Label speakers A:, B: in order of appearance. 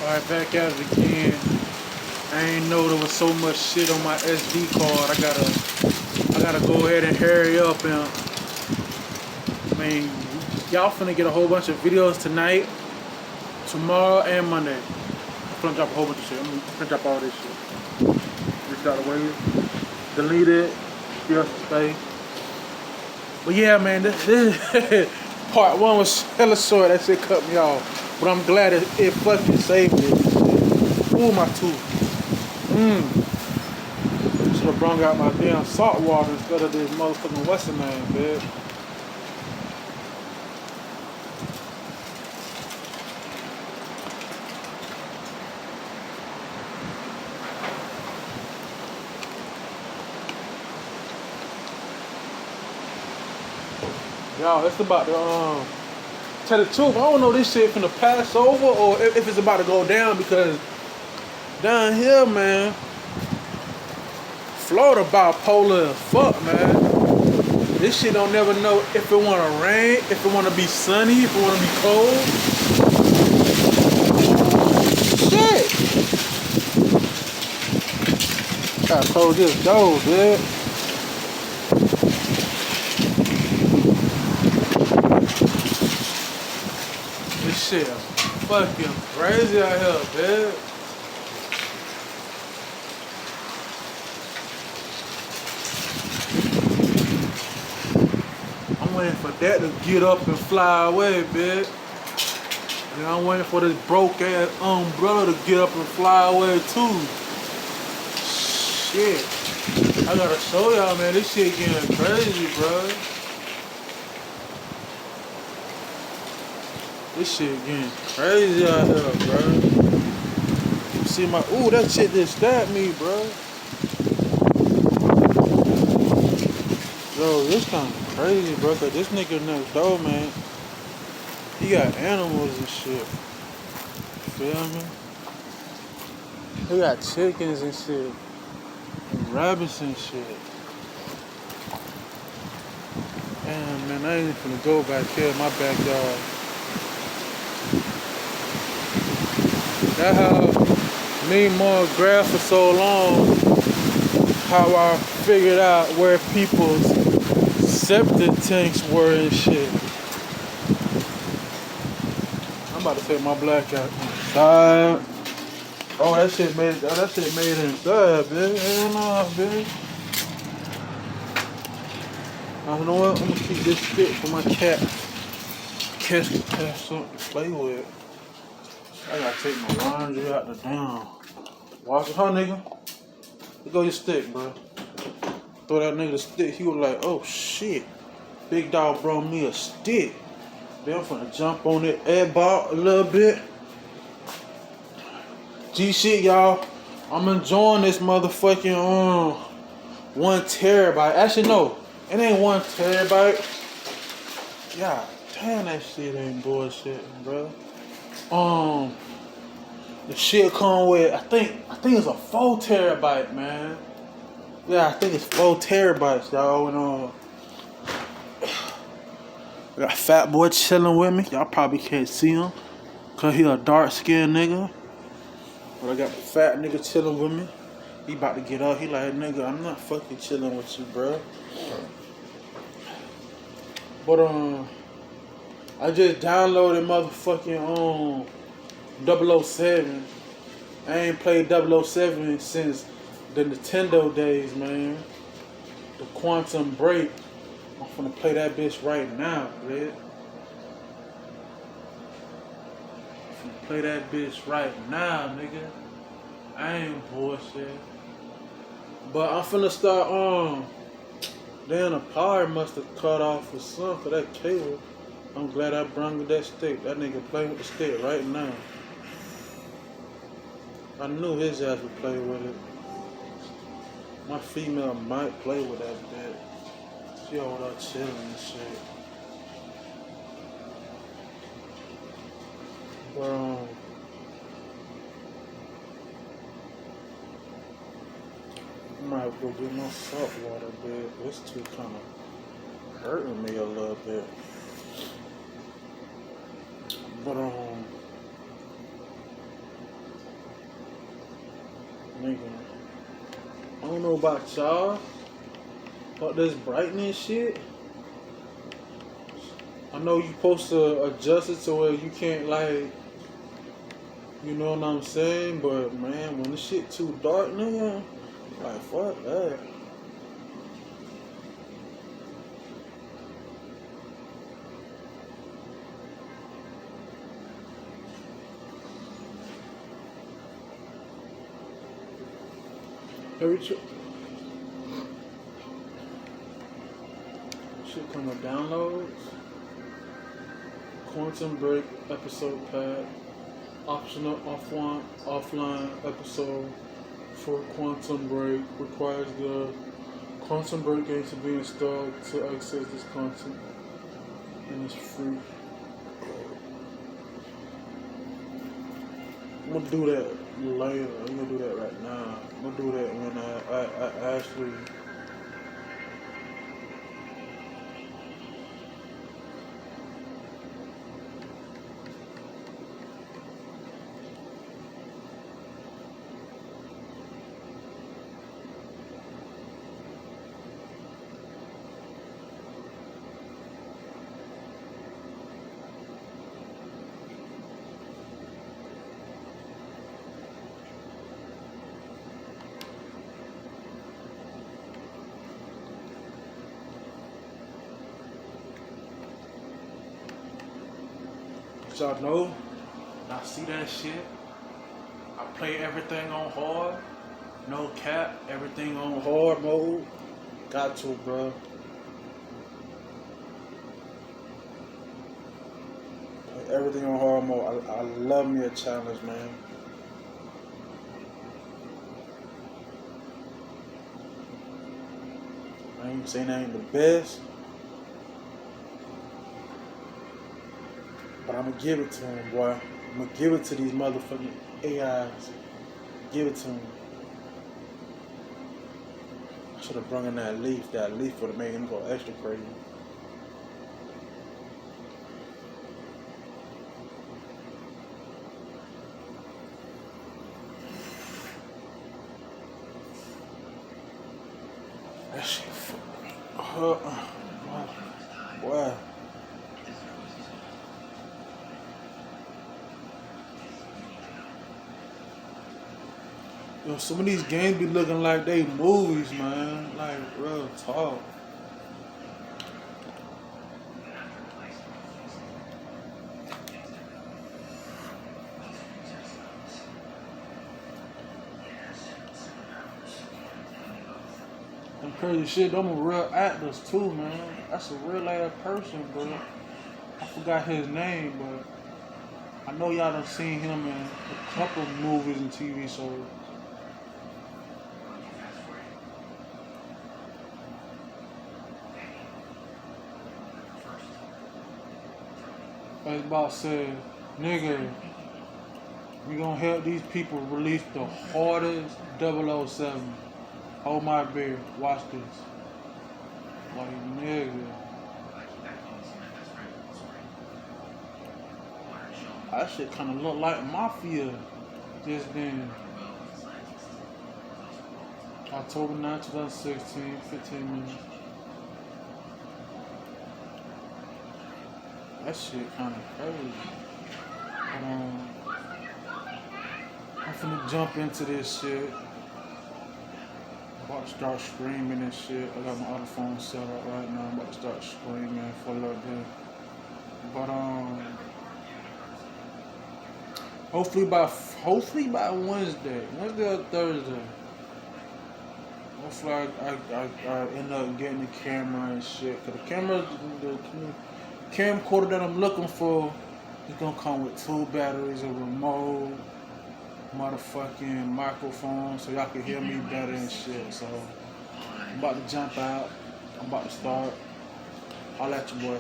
A: Alright, back at it again. I ain't know there was so much shit on my SD card. I gotta go ahead and hurry up and I mean y'all finna get a whole bunch of videos tonight, tomorrow, and Monday. I'm finna drop a whole bunch of shit. I'm finna drop all this shit. Just got away. Delete it. Yesterday. But yeah, man, this part one was hella short. That shit cut me off. But I'm glad it fucking saved it. Ooh, my tooth. Should have brung out my damn salt water instead of this motherfucking Western name, bitch. Y'all, it's about to tell the truth. I don't know this shit finna pass over or if it's about to go down because down here, man, Florida bipolar as fuck, man. This shit don't never know if it wanna rain, if it wanna be sunny, if it wanna be cold. Shit. Gotta close this door, dude. This shit fucking crazy out here, dude. I'm waiting for that to get up and fly away, bitch. And I'm waiting for this broke ass umbrella to get up and fly away too. Shit. I gotta show y'all, man. This shit getting crazy, bro. This shit getting crazy out here, bro. See my, ooh, that shit just stabbed me, bro. Yo, this kind of crazy, bro, cause this nigga next door, man, he got animals and shit. You feel me? He got chickens and shit. And rabbits and shit. Damn, man, I ain't finna go back here in my backyard. That how me and Mark graph for so long, how I figured out where people's septic tanks were and shit. I'm about to take my black out inside. Oh, that shit made inside, bitch. Hell no, bitch. You know what? I'm gonna keep this stick for my cat. Catch can have something to play with. I gotta take my laundry out the damn wash it, huh, nigga? Here go your stick, bro. Throw that nigga the stick. He was like, oh shit. Big dog brought me a stick. Then I'm finna jump on it airball a little bit. G shit, y'all. I'm enjoying this motherfucking 1 terabyte. Actually, no. It ain't 1 terabyte. Yeah, damn, that shit ain't bullshit, bro. The shit come with, I think it's a 4 terabyte, man. Yeah, I think it's 4 terabytes, y'all. And I got Fat Boy chilling with me. Y'all probably can't see him, cause he a dark skinned nigga. But I got the fat nigga chilling with me. He about to get up. He like, nigga, I'm not fucking chilling with you, bro. But I just downloaded motherfucking 007. I ain't played 007 since the Nintendo days, man. The Quantum Break. I'm finna play that bitch right now, bitch. I'm finna play that bitch right now, nigga. I ain't bullshit. But I'm finna start, damn, the power must have cut off or something for that cable. I'm glad I brung that stick. That nigga play with the stick right now. I knew his ass would play with it. My female might play with that bitch. She over there chilling and shit. But I might have to go get my salt water, bitch. This too kind of hurting me a little bit. But nigga. I don't know about y'all, but this brightness shit, I know you supposed to adjust it to where you can't like, you know what I'm saying? But man, when the shit too dark, nigga, like fuck that. Every shit come with downloads. Quantum Break episode pack. Optional offline episode for Quantum Break requires the Quantum Break game to be installed to access this content, and it's free. I'm gonna do that later. I'm gonna do that right now. I'm gonna do that when I actually. Y'all know, I see that shit. I play everything on hard. No cap, everything on hard mode. Got to, bro. Play everything on hard mode. I love me a challenge, man. I ain't saying I ain't the best, but I'm gonna give it to him, boy. I'm gonna give it to these motherfucking AIs. Give it to him. I should have brought in that leaf. That leaf would have made him go extra crazy. That shit, boy. Yo, some of these games be looking like they movies, man. Like, real talk. Them crazy shit, them are real actors too, man. That's a real ass person, bro. I forgot his name, but I know y'all done seen him in a couple movies and TV shows. As Bob said, nigga, we gonna help these people release the hardest 007. Hold my beer, watch this. Like, nigga. That shit kinda look like Mafia just then. October 9, 2016, 15 minutes. That shit kinda crazy. I'm finna jump into this shit. I'm about to start screaming and shit. I got my other phone set up right now. I'm about to start screaming for a little bit. But hopefully by Wednesday or Thursday. Hopefully I end up getting the camera and shit. Cause the camcorder that I'm looking for is gonna come with 2 batteries, a remote, motherfucking microphone, so y'all can hear me better and shit. So I'm about to jump out. I'm about to start. I'll let you boy.